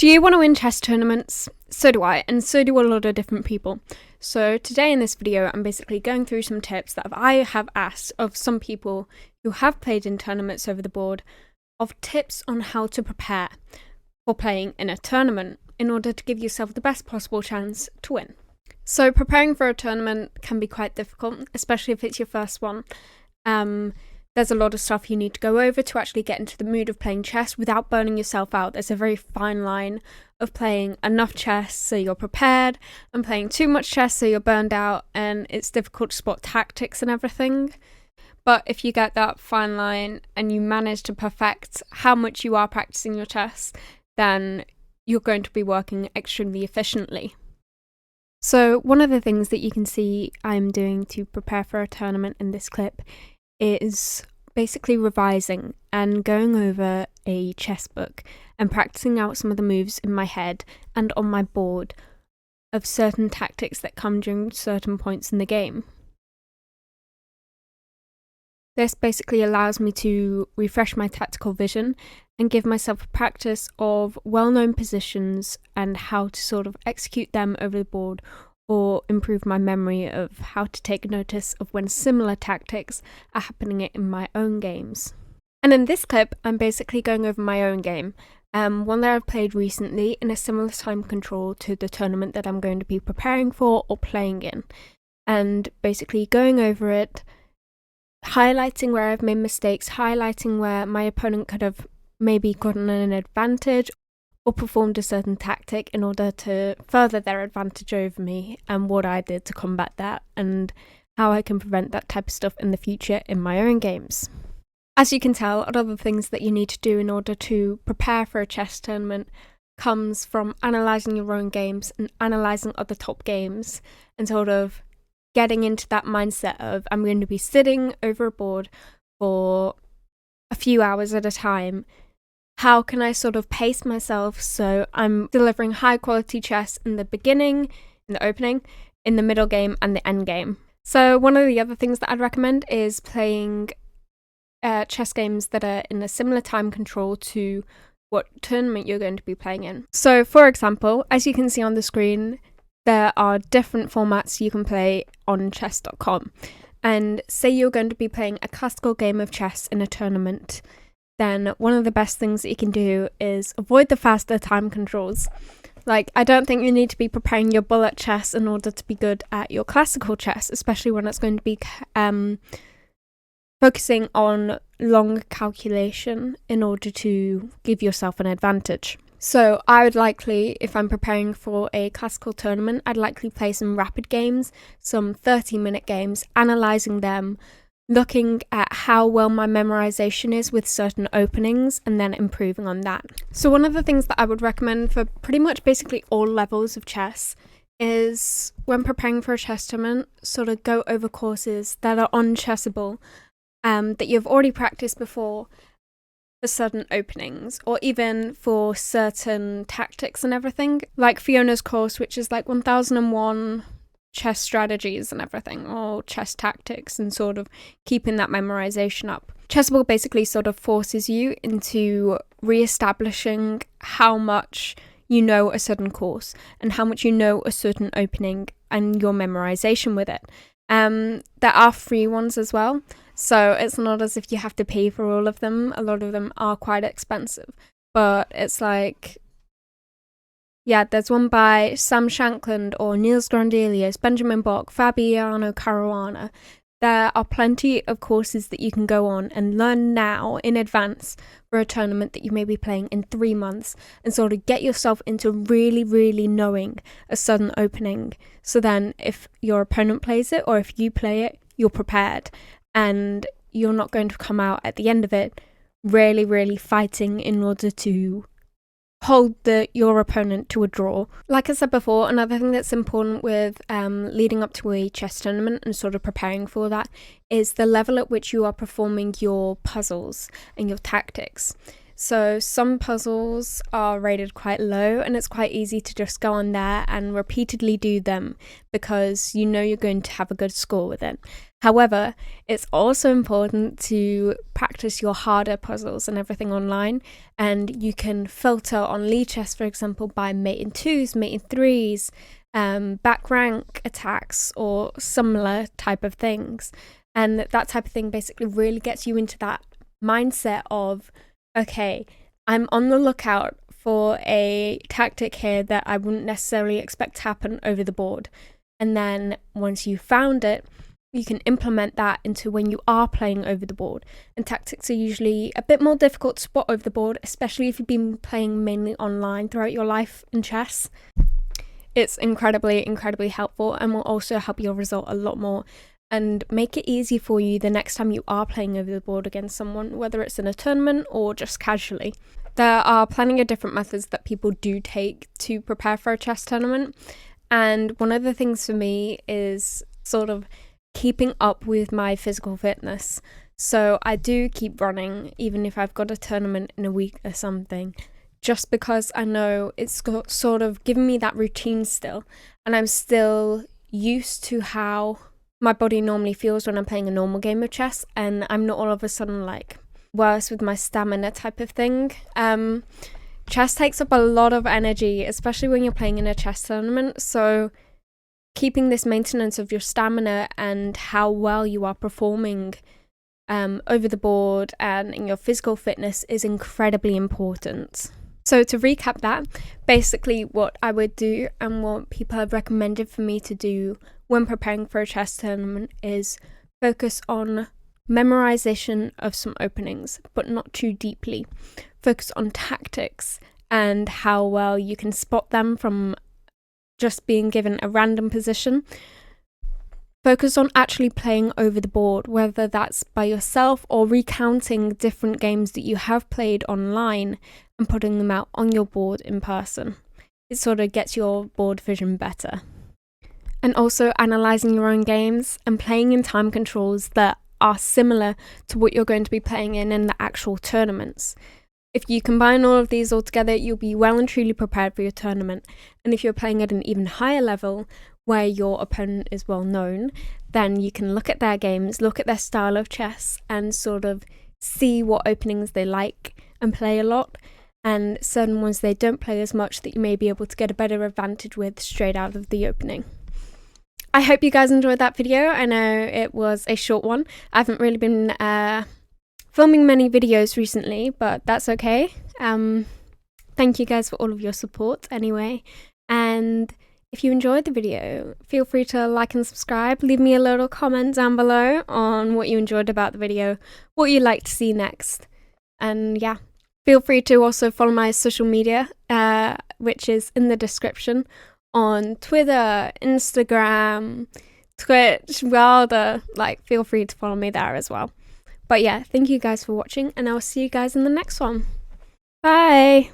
Do you want to win chess tournaments? So do I, and so do a lot of different people. So today in this video, I'm basically going through some tips that I have asked of some people who have played in tournaments over the board, of tips on how to prepare for playing in a tournament in order to give yourself the best possible chance to win. So preparing for a tournament can be quite difficult, especially if it's your first one. There's a lot of stuff you need to go over to actually get into the mood of playing chess without burning yourself out. There's a very fine line of playing enough chess so you're prepared and playing too much chess so you're burned out, and it's difficult to spot tactics and everything. But if you get that fine line and you manage to perfect how much you are practicing your chess, then you're going to be working extremely efficiently. So one of the things that you can see I'm doing to prepare for a tournament in this clip is basically revising and going over a chess book and practicing out some of the moves in my head and on my board of certain tactics that come during certain points in the game. This basically allows me to refresh my tactical vision and give myself a practice of well-known positions and how to sort of execute them over the board, or improve my memory of how to take notice of when similar tactics are happening in my own games. And in this clip, I'm basically going over my own game, one that I've played recently in a similar time control to the tournament that I'm going to be preparing for or playing in, and basically going over it, highlighting where I've made mistakes, highlighting where my opponent could have maybe gotten an advantage or performed a certain tactic in order to further their advantage over me, and what I did to combat that, and how I can prevent that type of stuff in the future in my own games. As you can tell, a lot of the things that you need to do in order to prepare for a chess tournament comes from analysing your own games and analysing other top games, and sort of getting into that mindset of, I'm going to be sitting over a board for a few hours at a time. How can I sort of pace myself so I'm delivering high quality chess in the beginning, in the opening, in the middle game, and the end game? So one of the other things that I'd recommend is playing chess games that are in a similar time control to what tournament you're going to be playing in. So for example, as you can see on the screen, there are different formats you can play on chess.com. And say you're going to be playing a classical game of chess in a tournament, then one of the best things that you can do is avoid the faster time controls. Like, I don't think you need to be preparing your bullet chess in order to be good at your classical chess, especially when it's going to be focusing on long calculation in order to give yourself an advantage. So I would likely, if I'm preparing for a classical tournament, I'd likely play some rapid games, some 30-minute games, analysing them, looking at how well my memorization is with certain openings, and then improving on that. So one of the things that I would recommend for pretty much basically all levels of chess is, when preparing for a chess tournament, sort of go over courses that are on Chessable, that you've already practiced before for certain openings, or even for certain tactics and everything. Like Fiona's course, which is like 1001 chess strategies and everything, or chess tactics, and sort of keeping that memorization up. Chessable basically sort of forces you into re-establishing how much you know a certain course and how much you know a certain opening and your memorization with it. There are free ones as well, so it's not as if you have to pay for all of them. A lot of them are quite expensive, but it's like, yeah, there's one by Sam Shankland or Niels Grandelius, Benjamin Bock, Fabiano Caruana. There are plenty of courses that you can go on and learn now in advance for a tournament that you may be playing in 3 months, and sort of get yourself into really, really knowing a sudden opening. So then if your opponent plays it, or if you play it, you're prepared, and you're not going to come out at the end of it really, really fighting in order to hold your opponent to a draw. Like I said before, another thing that's important with leading up to a chess tournament and sort of preparing for that is the level at which you are performing your puzzles and your tactics. So some puzzles are rated quite low, and it's quite easy to just go on there and repeatedly do them because you know you're going to have a good score with it. However, it's also important to practice your harder puzzles and everything online, and you can filter on League chess, for example, by mating 2s, mating 3s, back rank attacks, or similar type of things. And that type of thing basically really gets you into that mindset of, okay, I'm on the lookout for a tactic here that I wouldn't necessarily expect to happen over the board. And then once you've found it, you can implement that into when you are playing over the board. And tactics are usually a bit more difficult to spot over the board, especially if you've been playing mainly online throughout your life in chess. It's incredibly, incredibly helpful and will also help your result a lot more and make it easy for you the next time you are playing over the board against someone, whether it's in a tournament or just casually. There are plenty of different methods that people do take to prepare for a chess tournament, and one of the things for me is sort of keeping up with my physical fitness. So I do keep running even if I've got a tournament in a week or something, just because I know it's got sort of given me that routine still, and I'm still used to how my body normally feels when I'm playing a normal game of chess, and I'm not all of a sudden like worse with my stamina type of thing. Chess takes up a lot of energy, especially when you're playing in a chess tournament, so keeping this maintenance of your stamina and how well you are performing over the board and in your physical fitness is incredibly important. So to recap that, basically what I would do and what people have recommended for me to do when preparing for a chess tournament is focus on memorization of some openings, but not too deeply. Focus on tactics and how well you can spot them from just being given a random position. Focus on actually playing over the board, whether that's by yourself or recounting different games that you have played online and putting them out on your board in person. It sort of gets your board vision better. And also analysing your own games and playing in time controls that are similar to what you're going to be playing in the actual tournaments. If you combine all of these all together, you'll be well and truly prepared for your tournament. And if you're playing at an even higher level, where your opponent is well known, then you can look at their games, look at their style of chess, and sort of see what openings they like and play a lot, and certain ones they don't play as much that you may be able to get a better advantage with straight out of the opening. I hope you guys enjoyed that video. I know it was a short one. I haven't really been filming many videos recently, but that's okay. Thank you guys for all of your support anyway, and if you enjoyed the video, feel free to like and subscribe. Leave me a little comment down below on what you enjoyed about the video, what you'd like to see next. And yeah, feel free to also follow my social media, which is in the description, on Twitter, Instagram, Twitch, wildr. Feel free to follow me there as well. But yeah, thank you guys for watching, and I'll see you guys in the next one. Bye!